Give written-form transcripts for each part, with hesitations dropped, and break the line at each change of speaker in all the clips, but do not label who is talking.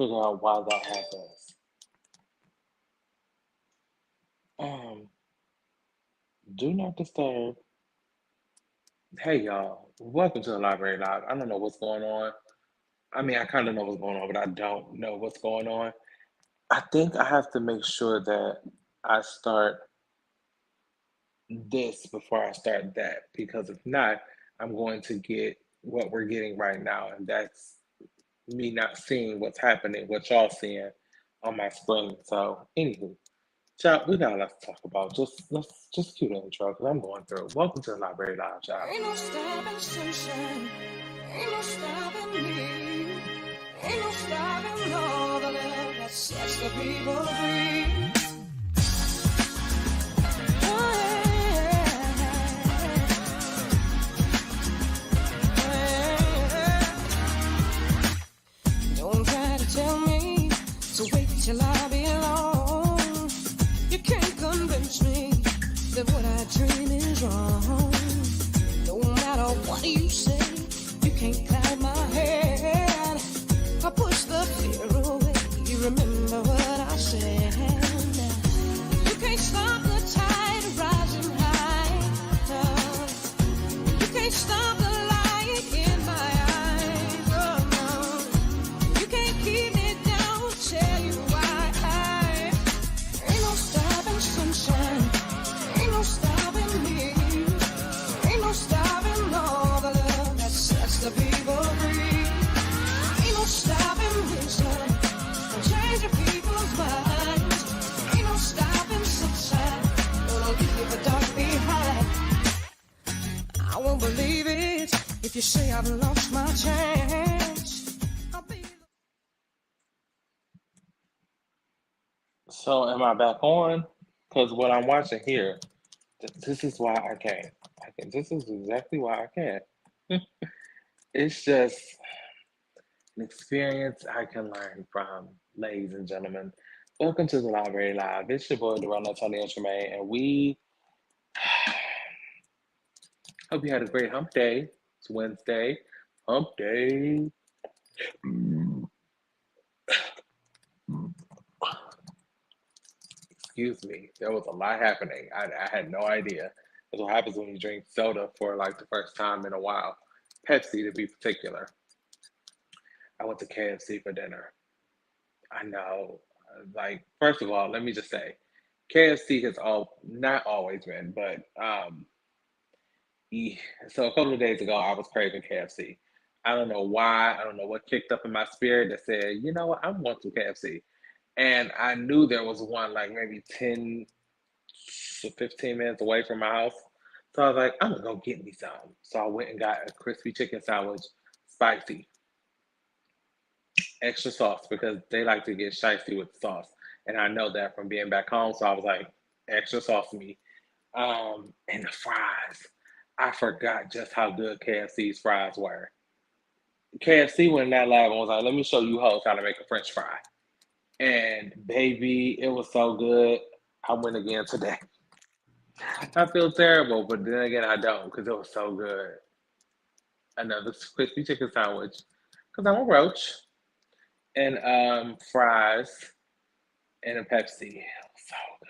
figure out why that happens. Um, do not disturb. Hey y'all, welcome to the Library Live. I don't know what's going on. I mean, I kind of know what's going on, but I don't know what's going on. I think I have to make sure that I start this before I start that, because if not, I'm going to get what we're getting right now, and that's me not seeing what's happening, what y'all seeing on my screen. So, anywho, child, we got a lot to talk about. Let's just cue the intro because I'm going through. Welcome to the Library Live, child.
Ain't no stopping sunshine, ain't no stopping me, ain't no stopping all the love that sets the people free. Oh, yeah. Don't try to tell me to wait till I belong. You can't convince me that what I dream is wrong. No matter what you say, you can't cloud my head. I push the fear away. You remember what I said. You can't stop the tide rising high. No. You can't stop the light in my eyes. Oh no. You can't keep me down. Tell you why. Ain't no stopping sunshine. Ain't no stopping me. Ain't no stopping all the love that sets the people free. Ain't no stopping wisdom from changing people's minds. Ain't no stopping sunshine. Gonna leave the dark behind. I won't believe it if you say I've lost my chance. I'll be
So, am I back on? Because what I'm watching here, this is why I can't. This is exactly why I can't. It's just an experience I can learn from, ladies and gentlemen. Welcome to the Library Live. It's your boy, Durrell Antonio Tremaine, and we hope you had a great hump day. It's Wednesday, hump day. Excuse me, there was a lot happening. I had no idea. That's what happens when you drink soda for like the first time in a while. Pepsi to be particular. I went to KFC for dinner. I know. Like, first of all, let me just say, KFC has all not always been, but eh, so a couple of days ago, I was craving KFC. I don't know why. I don't know what kicked up in my spirit that said, you know what, I'm going to KFC. And I knew there was one like maybe 10 to 15 minutes away from my house. So I was like, I'm gonna go get me some. So I went and got a crispy chicken sandwich, spicy, extra sauce because they like to get spicy with the sauce. And I know that from being back home. So I was like, extra sauce me. And the fries. I forgot just how good KFC's fries were. KFC went in that lab and was like, let me show you hoes how to make a French fry. And baby, it was so good. I went again today. I feel terrible, but then again, I don't because it was so good. Another crispy chicken sandwich because I'm a roach, and fries and a Pepsi. So good.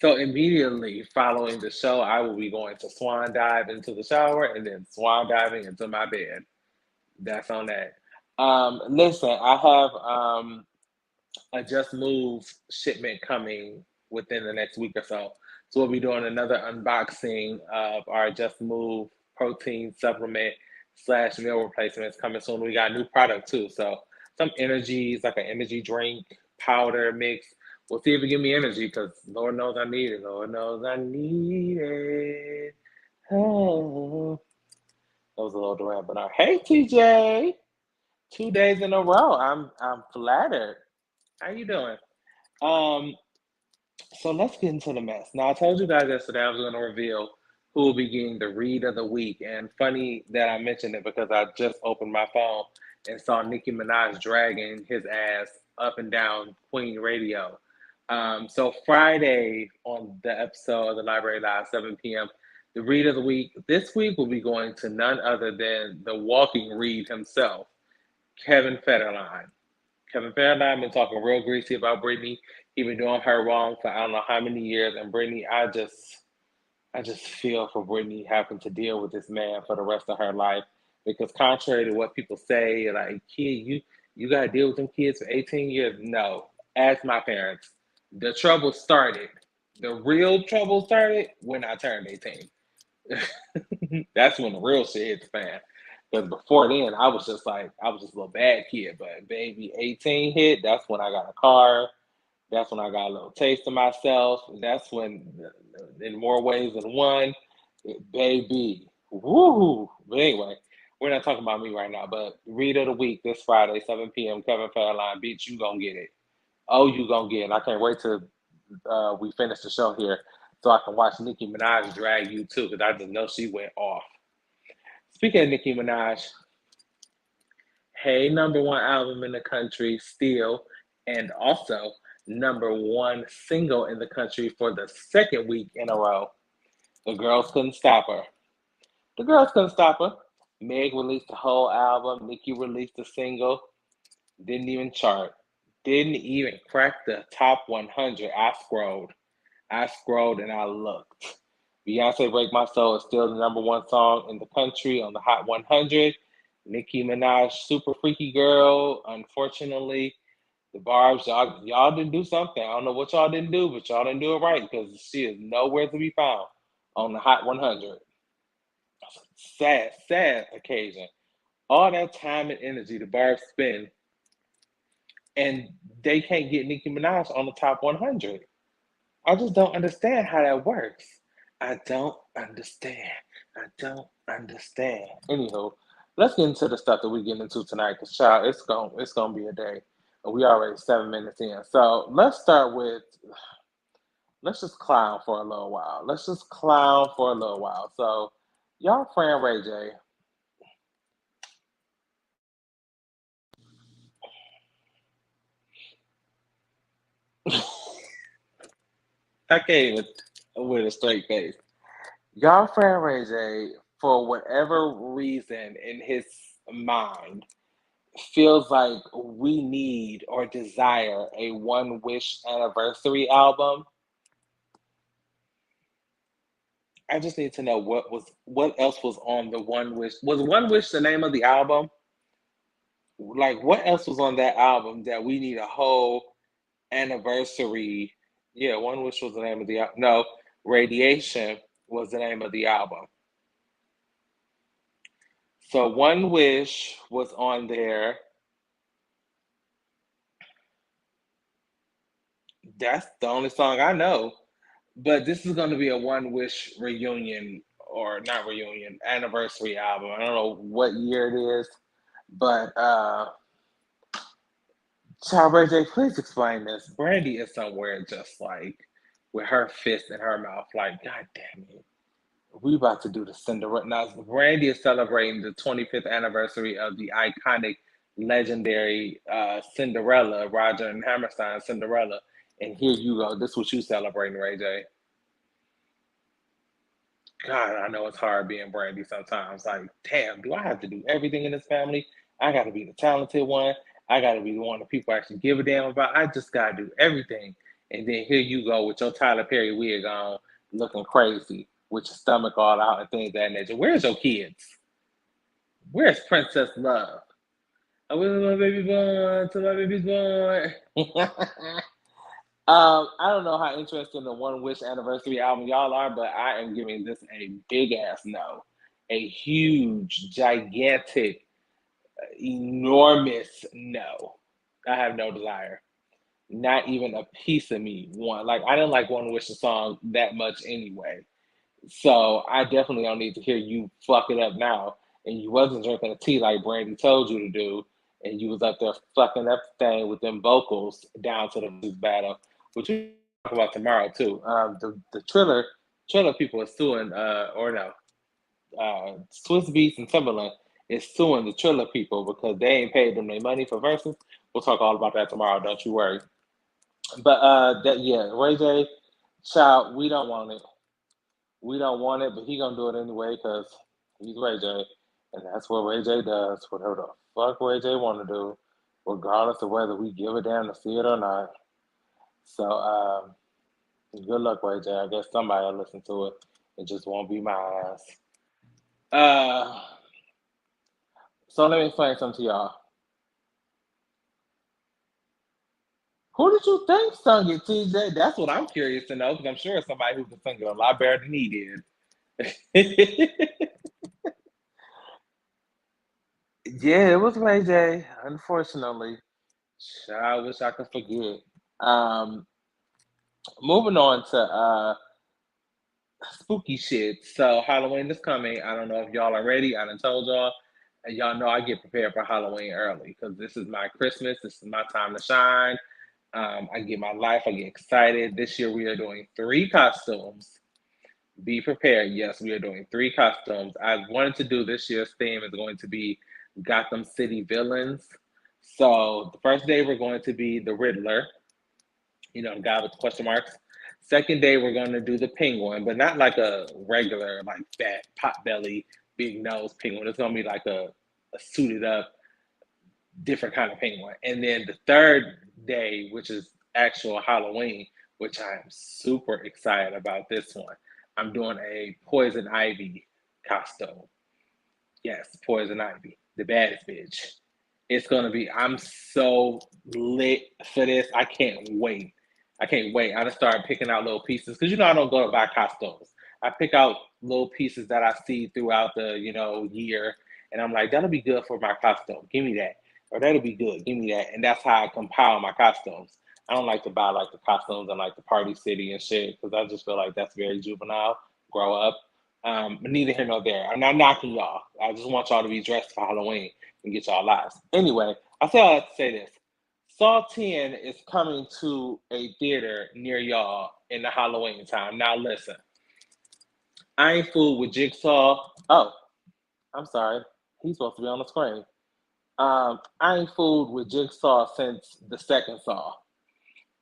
So immediately following the show, I will be going to swan dive into the shower and then swan diving into my bed. That's on that. Listen, I have a Just Move shipment coming within the next week or so. So we'll be doing another unboxing of our Just Move protein supplement slash meal replacements coming soon. We got a new product too. So some energies, like an energy drink powder mix. We'll see if it give me energy because Lord knows I need it. Lord knows I need it. Oh, that was a little Durant, but hey TJ, 2 days in a row. I'm flattered. How you doing? Um, so let's get into the mess. Now I told you guys yesterday I was going to reveal who will be getting the read of the week, and funny that I mentioned it because I just opened my phone and saw Nicki Minaj dragging his ass up and down Queen Radio. So Friday on the episode of the Library Live, 7 p.m., the read of the week this week will be going to none other than the walking read himself, Kevin Federline. Kevin Federline been talking real greasy about Brittany. He been doing her wrong for I don't know how many years. And Brittany, I just feel for Brittany having to deal with this man for the rest of her life. Because contrary to what people say, like, kid, you gotta deal with them kids for 18 years. No. Ask my parents. The trouble started. The real trouble started when I turned 18. That's when the real shit hit the fan. Because before then, I was just a little bad kid. But baby, 18 hit. That's when I got a car. That's when I got a little taste of myself. That's when, in more ways than one, baby, woo. But anyway, we're not talking about me right now. But read of the week this Friday, 7 p.m. Kevin Federline Beach. You gonna get it. Oh, you gonna get it. I can't wait till we finish the show here so I can watch Nicki Minaj drag you too, because I just know she went off. Speaking of Nicki Minaj, hey, number one album in the country still, and also number one single in the country for the second week in a row. The girls couldn't stop her. The girls couldn't stop her. Meg released the whole album. Nicki released the single. Didn't even chart. Didn't even crack the top 100. I scrolled and I looked. Beyonce Break My Soul is still the number one song in the country on the Hot 100. Nicki Minaj, Super Freaky Girl. Unfortunately, the Barbs, y'all didn't do something. I don't know what y'all didn't do, but y'all didn't do it right because she is nowhere to be found on the Hot 100. Sad, sad occasion. All that time and energy the Barbs spend, and they can't get Nicki Minaj on the top 100. I just don't understand how that works. I don't understand. I don't understand. Anywho, let's get into the stuff that we get into tonight, because child, it's gonna be a day. We already 7 minutes in, so let's start with let's just clown for a little while. Let's just clown for a little while. So, y'all, friend Ray J. I can't even with a straight face. Y'all, friend Ray J, for whatever reason in his mind, feels like we need or desire a One Wish anniversary album. I just need to know what else was on the One Wish. Was One Wish the name of the album? Like what else was on that album that we need a whole anniversary? Yeah, One Wish was the name of the album. No, Radiation was the name of the album. So One Wish was on there. That's the only song I know. But this is going to be a One Wish reunion, or not reunion, anniversary album. I don't know what year it is, but Child Ray J, please explain this. Brandy is somewhere just like with her fist in her mouth, like, God damn it. We about to do the Cinderella. Now, Brandy is celebrating the 25th anniversary of the iconic, legendary Cinderella, Roger and Hammerstein Cinderella. And here you go. This is what you celebrating, Ray J. God, I know it's hard being Brandy sometimes. Like, damn, do I have to do everything in this family? I got to be the talented one. I got to be the one that people actually give a damn about. I just got to do everything. And then here you go with your Tyler Perry wig on, looking crazy, with your stomach all out and things of that nature. Where's your kids? Where's Princess Love? I was my baby born, till my baby's born. I don't know how interested in the One Wish anniversary album y'all are, but I am giving this a big ass no. A huge, gigantic, enormous no. I have no desire. Not even a piece of me want. Like I didn't like One Wish song that much anyway. So I definitely don't need to hear you fuck it up now. And you wasn't drinking the tea like Brandy told you to do, and you was up there fucking up the thing with them vocals down to the blues battle, which we talk about tomorrow too. The Triller people are suing, or no, Swiss Beats and Timberland is suing the Triller people because they ain't paid them their money for verses. We'll talk all about that tomorrow. Don't you worry. But that yeah, Ray J, child, we don't want it. We don't want it, but he gonna do it anyway because he's Ray J, and that's what Ray J does. Whatever the fuck Ray J want to do, regardless of whether we give a damn to see it or not. So, good luck, Ray J. I guess somebody will listen to it. It just won't be my ass. Uh, so let me explain something to y'all. Who did you think sung it, TJ? That's what I'm curious to know because I'm sure it's somebody who can sing it a lot better than he did. Yeah, it was Ray J. Unfortunately, I wish I could forget. Um, moving on to spooky shit. So Halloween is coming. I don't know if y'all are ready. I done told y'all, and y'all know I get prepared for Halloween early because this is my Christmas. This is my time to shine. I get my life. I get excited. This year we are doing 3 costumes. Be prepared. Yes, we are doing 3 costumes. I wanted to do this year's theme is going to be Gotham City villains. So the first day we're going to be the Riddler, the guy with the question marks. Second day we're going to do the Penguin, but not like a regular, like fat, pot belly, big nose penguin. It's going to be like a suited up, different kind of penguin. And then the third day, which is actual Halloween, which I am super excited about this one. I'm doing a poison ivy costume. Yes, poison ivy, the baddest bitch. It's gonna be. I'm so lit for this. I can't wait. I can't wait. I just started picking out little pieces because I don't go to buy costumes. I pick out little pieces that I see throughout the year, and I'm like, that'll be good for my costume. Give me that, or that'll be good. Give me that, and that's how I compile my costumes. I don't like to buy like the costumes and like the Party City and shit because I just feel like that's very juvenile. Grow up. But neither here nor there. I'm not knocking y'all. I just want y'all to be dressed for Halloween and get y'all lives. Anyway, I say all that to say this. Saw 10 is coming to a theater near y'all in the Halloween time. Now listen, I ain't fooled with Jigsaw. Oh, I'm sorry. He's supposed to be on the screen. I ain't fooled with Jigsaw since the second Saw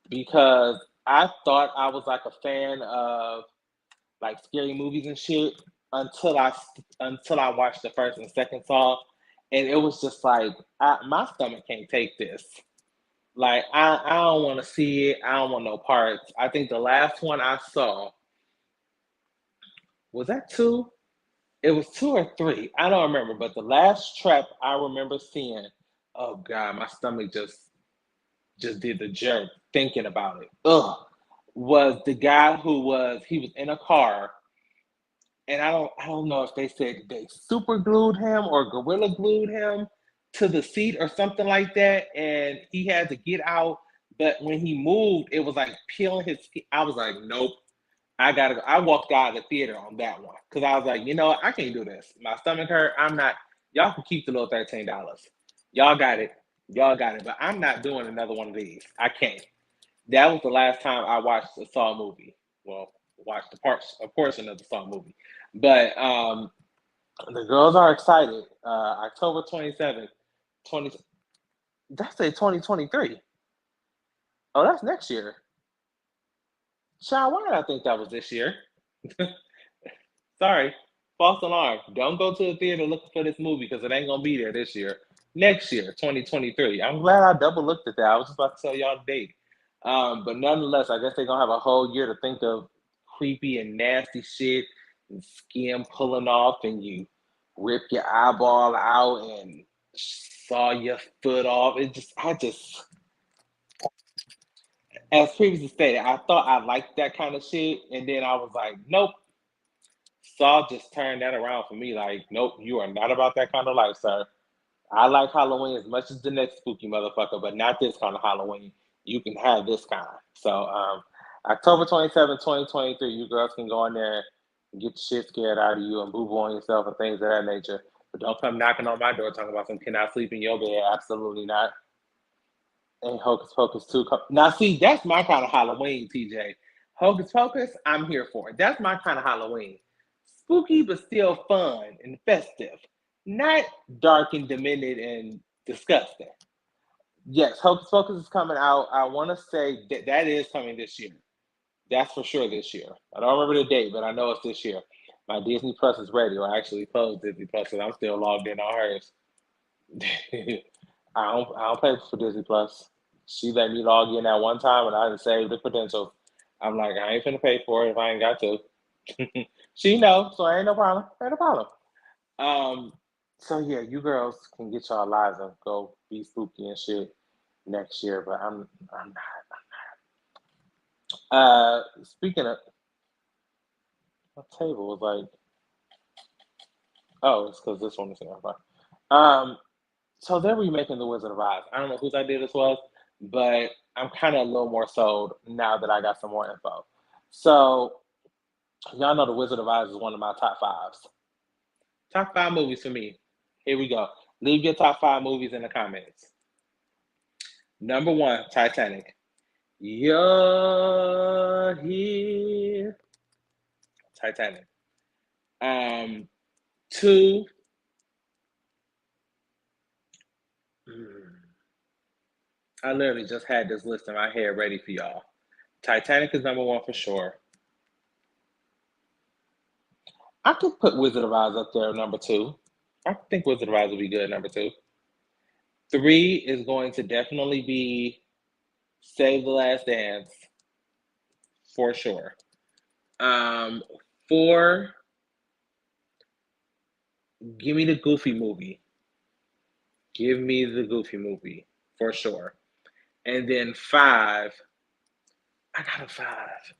because I thought I was like a fan of like scary movies and shit until I watched the first and second Saw, and it was just like my stomach can't take this. Like I don't want to see it. I don't want no parts. I think the last one I saw was that two. It was 2 or 3. I don't remember, but the last trap I remember seeing, oh god, my stomach just did the jerk thinking about it. Ugh, was the guy he was in a car and I don't know if they said they super glued him or gorilla glued him to the seat or something like that, and he had to get out. But when he moved, it was like peeling his skin. I was like, nope, I gotta go. I walked out of the theater on that one because I was like, I can't do this. My stomach hurt. I'm not. Y'all can keep the little $13. Y'all got it. Y'all got it. But I'm not doing another one of these. I can't. That was the last time I watched a Saw movie. Well, watched a portion of the Saw movie. But the girls are excited. October 27th, 20. That's a 2023. Oh, that's next year. Child, why did I think that was this year? Sorry, false alarm. Don't go to the theater looking for this movie because it ain't gonna be there this year. Next year, 2023. I'm glad I double looked at that. I was just about to tell y'all the date. But nonetheless, I guess they're gonna have a whole year to think of creepy and nasty shit and skin pulling off and you rip your eyeball out and saw your foot off. As previously stated, I thought I liked that kind of shit, and then I was like, nope. Saw just turned that around for me. Like, nope, you are not about that kind of life, sir. I like Halloween as much as the next spooky motherfucker, but not this kind of Halloween. You can have this kind. So, October 27th, 2023, you girls can go in there and get the shit scared out of you and boo boo on yourself and things of that nature. But don't come knocking on my door talking about some can I sleep in your bed? Absolutely not. And Hocus Pocus 2. Now, see, that's my kind of Halloween, TJ. Hocus Pocus, I'm here for it. That's my kind of Halloween. Spooky, but still fun and festive. Not dark and demented and disgusting. Yes, Hocus Pocus is coming out. I want to say that is coming this year. That's for sure this year. I don't remember the date, but I know it's this year. My Disney Plus is ready. Or I actually closed Disney Plus because I'm still logged in on hers. I don't pay for Disney Plus. She let me log in at one time and I didn't save the credentials. I'm like, I ain't finna pay for it if I ain't got to. She know, so ain't no problem. Ain't no problem. Um, so yeah, you girls can get y'all lives and go be spooky and shit next year, but I'm not. Speaking of, my table was like, oh, it's because this one is here. Okay. Um, so they're remaking The Wizard of Oz. I don't know whose idea this was, but I'm kind of a little more sold now that I got some more info. So y'all know The Wizard of Oz is one of my top fives. Top five movies for me. Here we go. Leave your top five movies in the comments. Number one, Titanic. You're here. Titanic. Two. mm, I literally just had this list in my head ready for y'all. Titanic is number one for sure. I could put Wizard of Oz up there number two. I think Wizard of Oz would be good number two. Three is going to definitely be Save the Last Dance for sure. Um, Four, give me the Goofy movie. Give me the Goofy movie for sure. And then five, I got a five.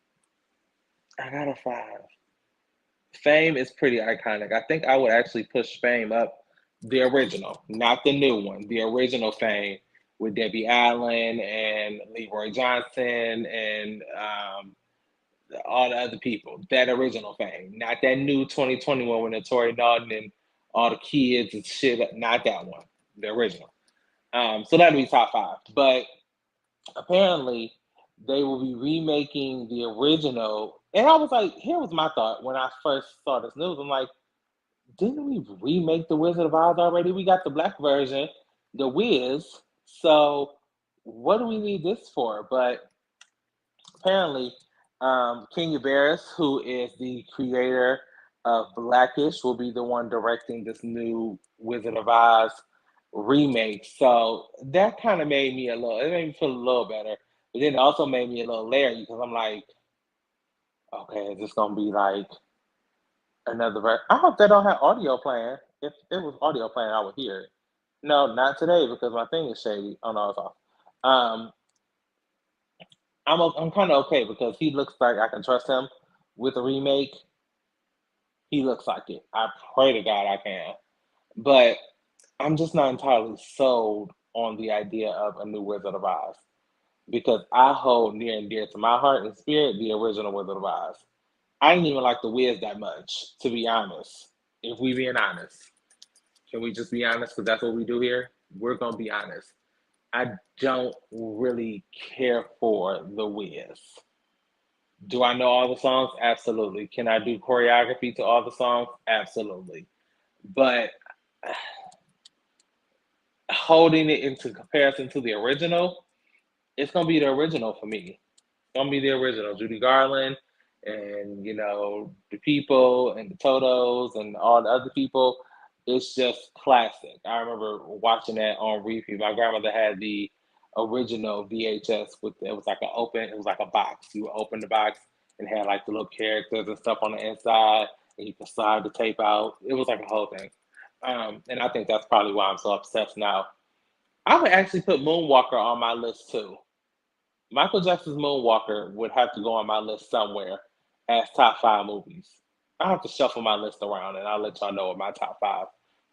I got a five. Fame is pretty iconic. I think I would actually push Fame up, the original, not the new one, the original Fame with Debbie Allen and Leroy Johnson and all the other people. That original Fame, not that new 2021 with Tori Dalton and all the kids and shit. Not that one, the original. So that'd be top five. But apparently they will be remaking the original. And I was like, here was my thought when I first saw this news. I'm like, didn't we remake the Wizard of Oz already? We got the black version, the Wiz. So what do we need this for? But apparently, Kenya Barris, who is the creator of Blackish, will be the one directing this new Wizard of Oz remake. So that kind of made me a little, it made me feel a little better. But then it also made me a little leery because I'm like, okay, is this gonna be like another I hope they don't have audio playing. If it was audio playing, I would hear it. No, not today because my thing is shady. Oh no, it's off. Um, I'm kind of okay because he looks like I can trust him with a remake. He looks like it. I pray to God I can, but I'm just not entirely sold on the idea of a new Wizard of Oz because I hold near and dear to my heart and spirit the original Wizard of Oz. I didn't even like the Wiz that much, to be honest. If we being honest, can we just be honest? Because that's what we do here. We're gonna be honest. I don't really care for the Wiz. Do I know all the songs? Absolutely. Can I do choreography to all the songs? Absolutely. But holding it into comparison to the original, it's gonna be the original for me. It's gonna be the original. Judy Garland and the people and the Totos and all the other people. It's just classic. I remember watching that on repeat. My grandmother had the original VHS with it was like an open. It was like a box. You would open the box and had like the little characters and stuff on the inside, and you could slide the tape out. It was like a whole thing. And I think that's probably why I'm so obsessed now. I would actually put Moonwalker on my list too. Michael Jackson's Moonwalker would have to go on my list somewhere as top five movies. I have to shuffle my list around and I'll let y'all know what my top five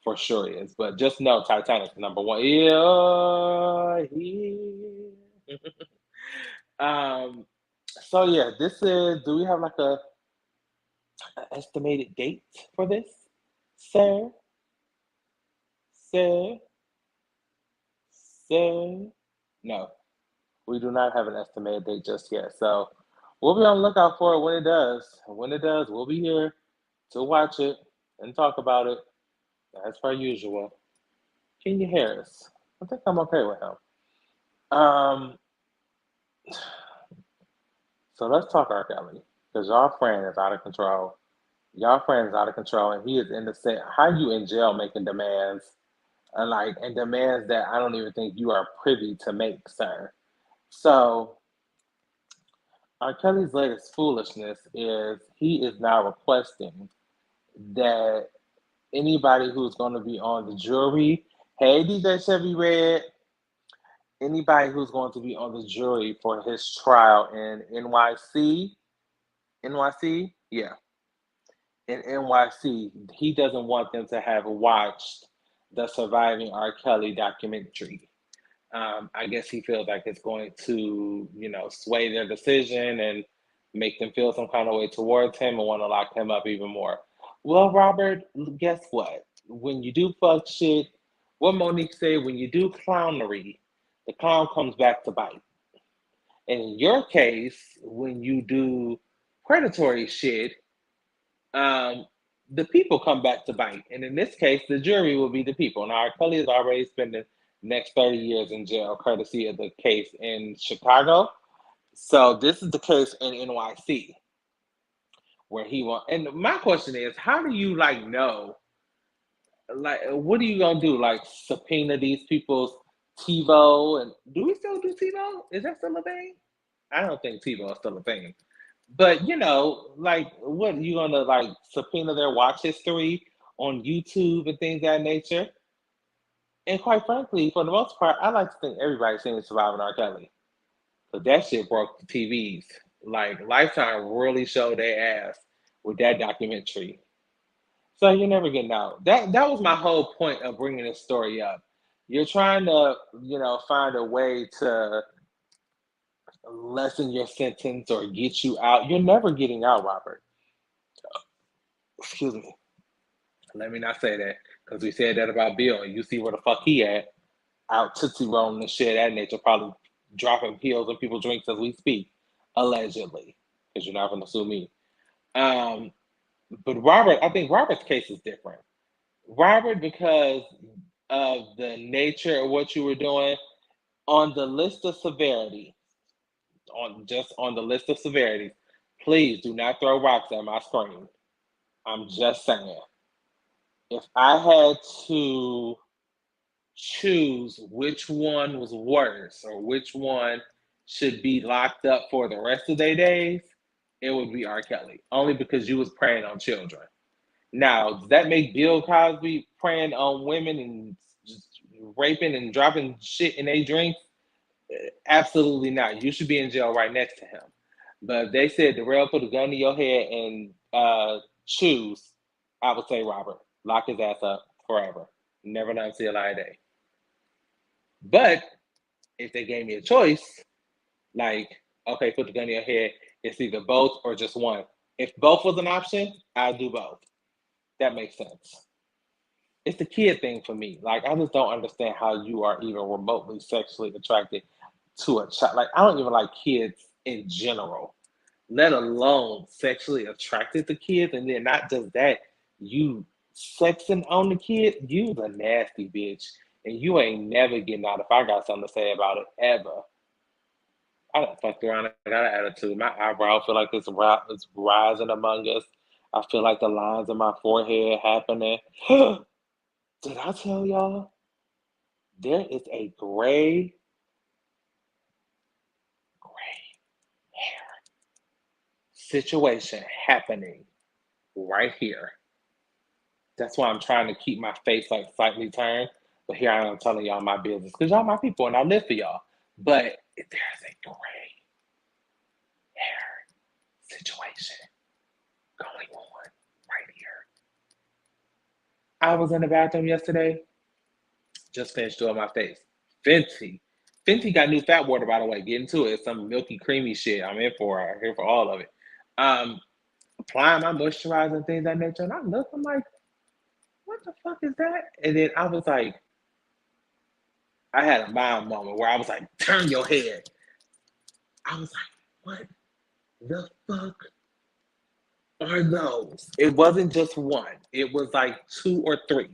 for sure is. But just know Titanic number one. Yeah, yeah. um, so yeah, this is. Do we have like a estimated date for this, sir? Sir, sir? No, we do not have an estimated date just yet. So we'll be on the lookout for it when it does. When it does, we'll be here to watch it and talk about it as per usual. Kenya Harris. I think I'm okay with him. Um, so let's talk R.Kelly. Because y'all friend is out of control. Y'all friend is out of control and he is in the set. How you in jail making demands? and demands that I don't even think you are privy to make, sir. So R. Kelly's latest foolishness is he is now requesting that anybody who's going to be on the jury, hey DJ Chevy Red, anybody who's going to be on the jury for his trial in NYC, yeah, in NYC, he doesn't want them to have watched the Surviving R. Kelly documentary. I guess he feels like it's going to, sway their decision and make them feel some kind of way towards him and want to lock him up even more. Well, Robert, guess what? When you do fuck shit, what Monique said, when you do clownery, the clown comes back to bite. And in your case, when you do predatory shit, um, the people come back to bite. And in this case, the jury will be the people. Now, R. Kelly is already spending the next 30 years in jail, courtesy of the case in Chicago. So this is the case in NYC, where he won. And my question is, how do you know? What are you gonna do? Subpoena these people's TiVo? And do we still do TiVo? Is that still a thing? I don't think TiVo is still a thing. But what, you gonna subpoena their watch history on YouTube and things of that nature? And quite frankly, for the most part, I like to think everybody's seen Surviving R. Kelly. But that shit broke the TVs. Lifetime really showed their ass with that documentary. So you're never getting out. That was my whole point of bringing this story up. You're trying to, find a way to lessen your sentence or get you out. You're never getting out, Robert. Excuse me. Let me not say that, because we said that about Bill, and you see where the fuck he at, out Tootsie rolling and shit of that nature, probably dropping pills in people's drinks as we speak, allegedly, because you're not going to sue me. But Robert, I think Robert's case is different. Robert, because of the nature of what you were doing, on the list of severity, on the list of severities, please do not throw rocks at my screen. I'm just saying. If I had to choose which one was worse or which one should be locked up for the rest of their days, it would be R. Kelly, only because you was preying on children. Now, does that make Bill Cosby preying on women and just raping and dropping shit in their drinks? Absolutely not. You should be in jail right next to him. But if they said, Darrell, put a gun to your head and choose, I would say Robert. Lock his ass up forever. Never let him see a light of day. But if they gave me a choice, okay, put the gun in your head, it's either both or just one. If both was an option, I'd do both. That makes sense. It's the kid thing for me. I just don't understand how you are even remotely sexually attracted to a child. I don't even like kids in general, let alone sexually attracted to kids. And then not just that, you sexing on the kid, you the nasty bitch. And you ain't never getting out if I got something to say about it, ever. I done fucked around and got an attitude. My eyebrow feel like it's rising among us. I feel like the lines in my forehead happening. Did I tell y'all? There is a gray hair situation happening right here. That's why I'm trying to keep my face slightly turned. But here I am telling y'all my business, because y'all my people and I live for y'all. But there's a gray hair situation going on right here. I was in the bathroom yesterday, just finished doing my face. Fenty got new fat water, by the way. Get into it. Some milky, creamy shit. I'm in for it. I'm here for all of it. Applying my moisturizer and things of that nature. And I'm like, what the fuck is that? And then I was like, I had a mild moment where I was like, turn your head. I was like, what the fuck are those? It wasn't just one. It was like 2 or 3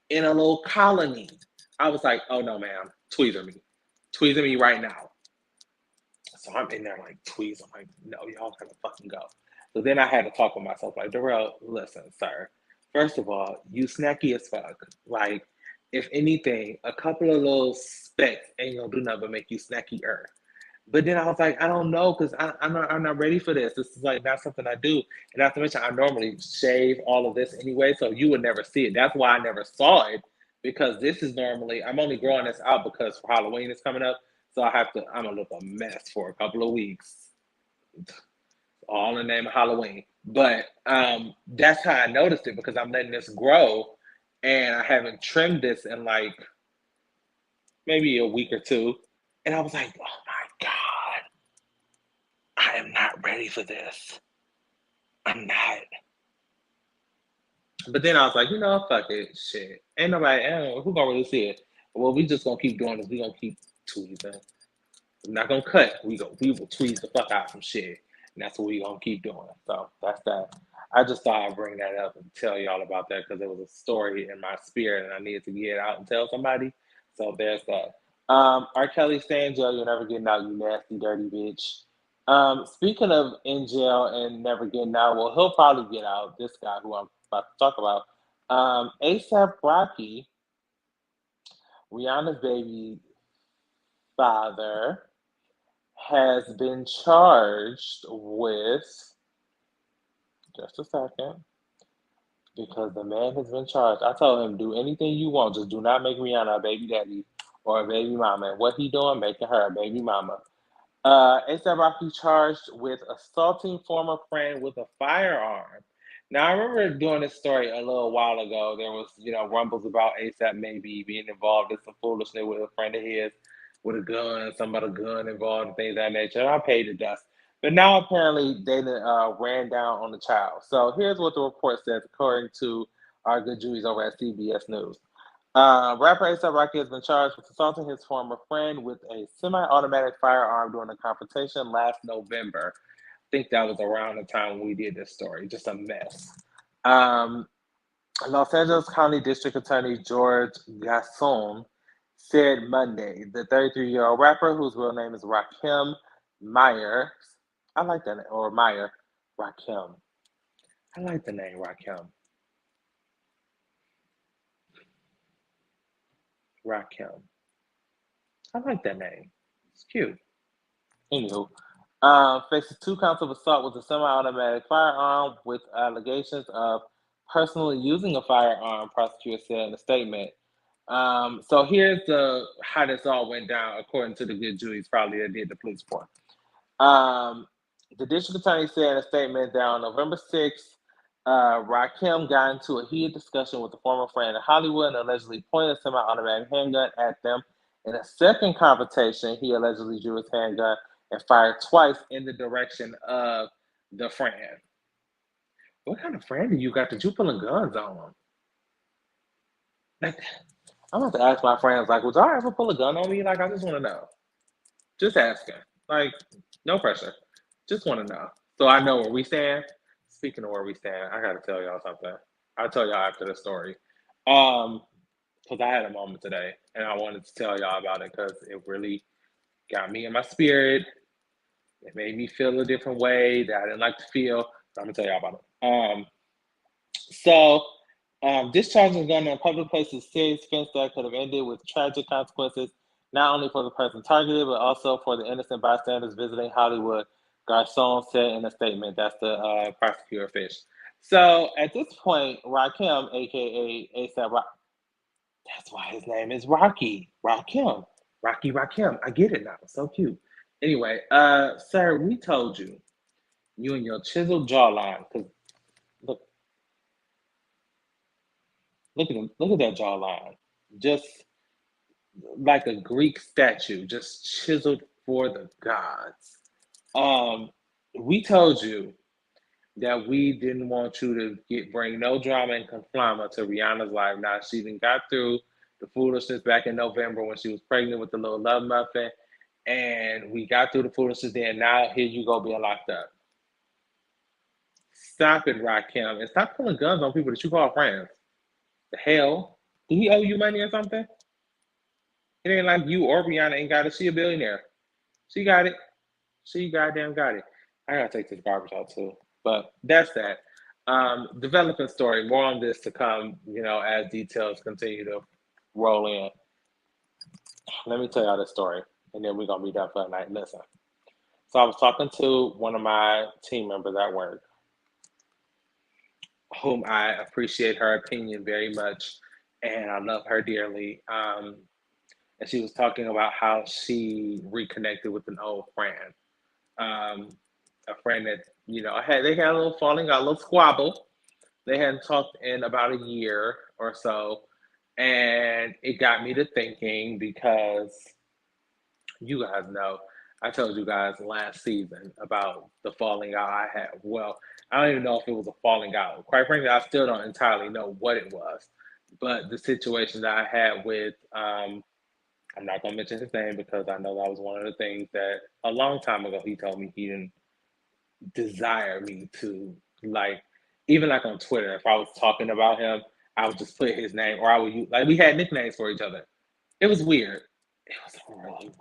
in a little colony. I was like, oh no, ma'am, tweezer me. Tweezer me right now. So I'm in there tweeze. I'm like, no, y'all gotta fucking go. So then I had to talk with myself, Darrell, listen, sir. First of all, you snacky as fuck. If anything, a couple of little specks ain't gonna do nothing but make you snackier. But then I was like, I don't know, because I'm not ready for this. This is like not something I do. And not to mention, I normally shave all of this anyway, so you would never see it. That's why I never saw it, because this is normally, I'm only growing this out because Halloween is coming up. So I'm gonna look a mess for a couple of weeks, all in the name of Halloween. But that's how I noticed it, because I'm letting this grow and I haven't trimmed this in like maybe a week or two. And I was like, oh my God, I am not ready for this. I'm not. But then I was like, fuck it, shit. Ain't nobody, who gonna really see it? Well, we just gonna keep doing this. We gonna keep tweezing. We're not gonna cut. We will tweeze the fuck out some shit, and that's what we gonna keep doing. So that's that. I just thought I'd bring that up and tell y'all about that, because it was a story in my spirit, and I needed to get it out and tell somebody. So there's that. R. Kelly, stay in jail. You're never getting out, you nasty, dirty bitch. Speaking of in jail and never getting out, well, he'll probably get out. This guy who I'm about to talk about, ASAP Rocky, Rihanna's baby father, has been charged with, just a second, because the man has been charged. I told him, do anything you want, just do not make Rihanna a baby daddy or a baby mama. And what he doing, making her a baby mama. A$AP Rocky charged with assaulting former friend with a firearm. Now, I remember doing this story a little while ago. There was, rumbles about ASAP maybe being involved in some foolishness with a friend of his with a gun, somebody a gun involved, and things of that nature. And I paid the dust. But now apparently they ran down on the child. So here's what the report says, according to our good Jewies over at CBS News. Rapper A$AP Rocky has been charged with assaulting his former friend with a semi-automatic firearm during a confrontation last November. I think that was around the time we did this story. Just a mess. Um, Los Angeles County District Attorney George Gasson said Monday the 33-year-old rapper, whose real name is Rakim Meyer, I like that name, or Meyer, Rakim. I like the name Rakim. Rakim. I like that name. It's cute. Anywho, faces 2 counts of assault with a semi-automatic firearm with allegations of personally using a firearm, prosecutor said in a statement. So here's how this all went down, according to the good Jewies, probably that did the police report. The district attorney said in a statement that on November 6th, Rakim got into a heated discussion with a former friend in Hollywood and allegedly pointed a semi-automatic handgun at them. In a second confrontation, he allegedly drew his handgun and fired twice in the direction of the friend. What kind of friend do you got that you pulling guns on them? Like, I'm about to ask my friends, like, would y'all ever pull a gun on me? Like, I just want to know. Just asking. Like, no pressure. Just want to know. So I know where we stand. Speaking of where we stand, I got to tell y'all something. I'll tell y'all after the story. Because I had a moment today, and I wanted to tell y'all about it because it really got me in my spirit. It made me feel a different way that I didn't like to feel. So I'm going to tell y'all about it. Discharging a gun in a public place is a serious offense that could have ended with tragic consequences, not only for the person targeted, but also for the innocent bystanders visiting Hollywood, Garcon said in a statement. That's the prosecutor fish. So at this point, Rakim, aka A$AP Rocky, that's why his name is Rocky. Rakim. Rocky Rakim. I get it now. So cute. Anyway, sir, we told you, you and your chiseled jawline, because look at that jawline. Just like a Greek statue, just chiseled for the gods. We told you that we didn't want you to bring no drama and conflama to Rihanna's life. Now she even got through the foolishness back in November when she was pregnant with the little love muffin, and we got through the foolishness then. Now here you go being locked up. Stop it, Rakim, and stop pulling guns on people that you call friends. The hell? Did he owe you money or something? It ain't like you or Rihanna ain't got it. She a billionaire. She got it. She goddamn got it. I gotta take this garbage out too. But that's that. Developing story. More on this to come, as details continue to roll in. Let me tell y'all this story, and then we're gonna be done for the night. Listen. So I was talking to one of my team members at work, whom I appreciate her opinion very much, and I love her dearly. And she was talking about how she reconnected with an old friend, um, a friend that they had a little falling out, a little squabble. They hadn't talked in about a year or so, and it got me to thinking because you guys know I told you guys last season about the falling out I had. Well, I don't even know if it was a falling out. Quite frankly, I still don't entirely know what it was. But the situation that I had with, I'm not going to mention his name because I know that was one of the things that a long time ago he told me he didn't desire me to, like, even like on Twitter, if I was talking about him, I would just put his name, or I would use, like, we had nicknames for each other. It was weird. It was really weird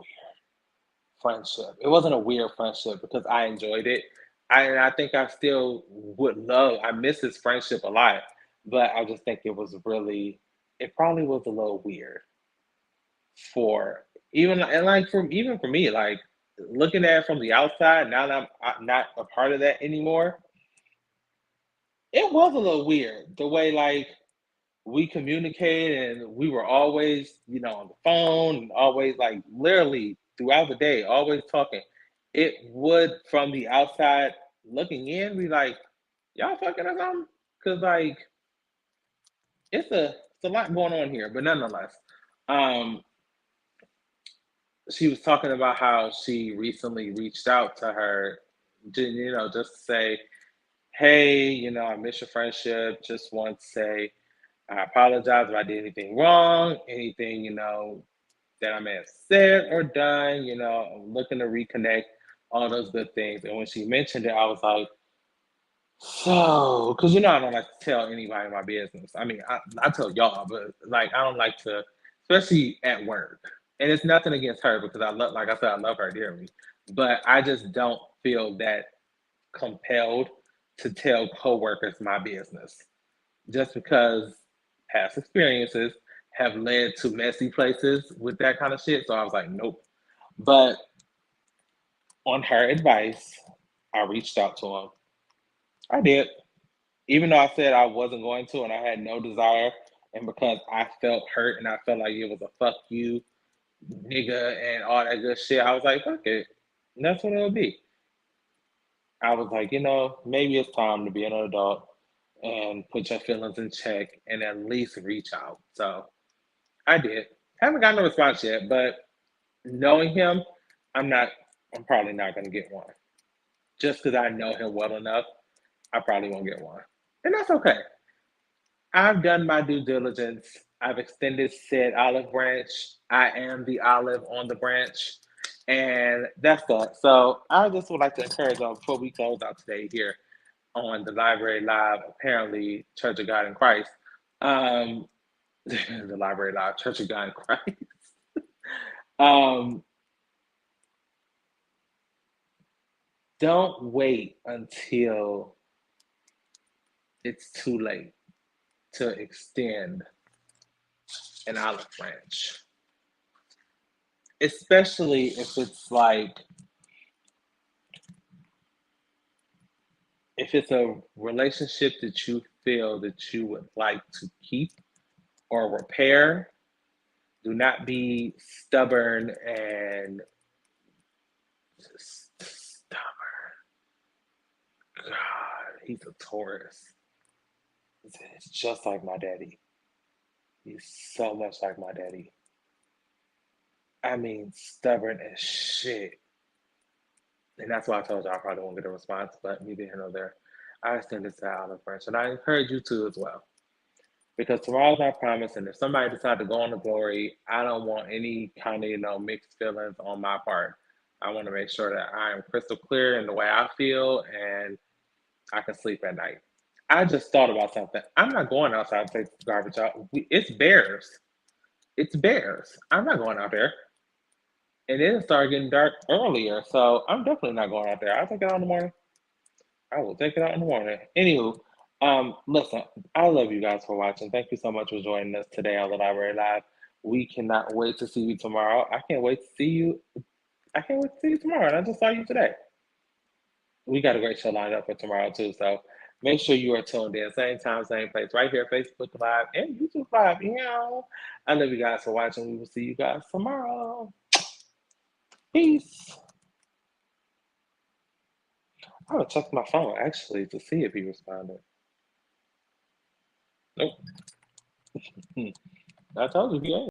friendship. It wasn't a weird friendship because I enjoyed it. I think I still would love. I miss his friendship a lot, but I just think it was really. It probably was a little weird for even and like from even for me, like looking at it from the outside. Now that I'm not a part of that anymore, it was a little weird the way like we communicated and we were always, on the phone and always like literally throughout the day, always talking. It would from the outside looking in be like, y'all fucking or something? Cause like it's a lot going on here. But nonetheless, um, she was talking about how she recently reached out to her, just to say, hey, I miss your friendship. Just want to say I apologize if I did anything wrong, anything, that I may have said or done, I'm looking to reconnect, all those good things. And when she mentioned it, I was like, so, because I don't like to tell anybody my business. I mean, I tell y'all, but like, I don't like to, especially at work. And it's nothing against her because I love, like I said, I love her dearly. But I just don't feel that compelled to tell coworkers my business just because past experiences have led to messy places with that kind of shit. So I was like, nope. But on her advice, I reached out to him. I did. Even though I said I wasn't going to and I had no desire, and because I felt hurt and I felt like it was a fuck you, nigga, and all that good shit, I was like, fuck it. And that's what it'll be. I was like, maybe it's time to be an adult and put your feelings in check and at least reach out. So I did. Haven't gotten a response yet, but knowing him, I'm not. I'm probably not going to get one. Just because I know him well enough, I probably won't get one, and that's okay. I've done my due diligence. I've extended said olive branch. I am the olive on the branch, and that's that. So I just would like to encourage y'all before we close out today here on the Library Live, apparently Church of God in Christ. Um, the Library Live, Church of God in Christ. Um, don't wait until it's too late to extend an olive branch, especially if it's like if it's a relationship that you feel that you would like to keep or repair. Do not be stubborn and just stubborn. God, he's a Taurus. It's just like my daddy. He's so much like my daddy. I mean, stubborn as shit. And that's why I told you I probably won't get a response, but neither here nor there. I extended to Olive Branch, and I encourage you to as well. Because tomorrow's not promised, and if somebody decides to go on to glory, I don't want any kind of mixed feelings on my part. I want to make sure that I am crystal clear in the way I feel, and I can sleep at night. I just thought about something. I'm not going outside to take the garbage out. It's bears. It's bears. I'm not going out there. And then it started getting dark earlier, so I'm definitely not going out there. I'll take it out in the morning. I will take it out in the morning. Anywho, listen, I love you guys for watching. Thank you so much for joining us today on the Library Live. We cannot wait to see you tomorrow. I can't wait to see you. I can't wait to see you tomorrow. And I just saw you today. We got a great show lined up for tomorrow too. So make sure you are tuned in. Same time, same place, right here, Facebook Live and YouTube Live. Yeah. I love you guys for watching. We will see you guys tomorrow. Peace. I'm gonna check my phone actually to see if he responded. Nope. I told you he ain't.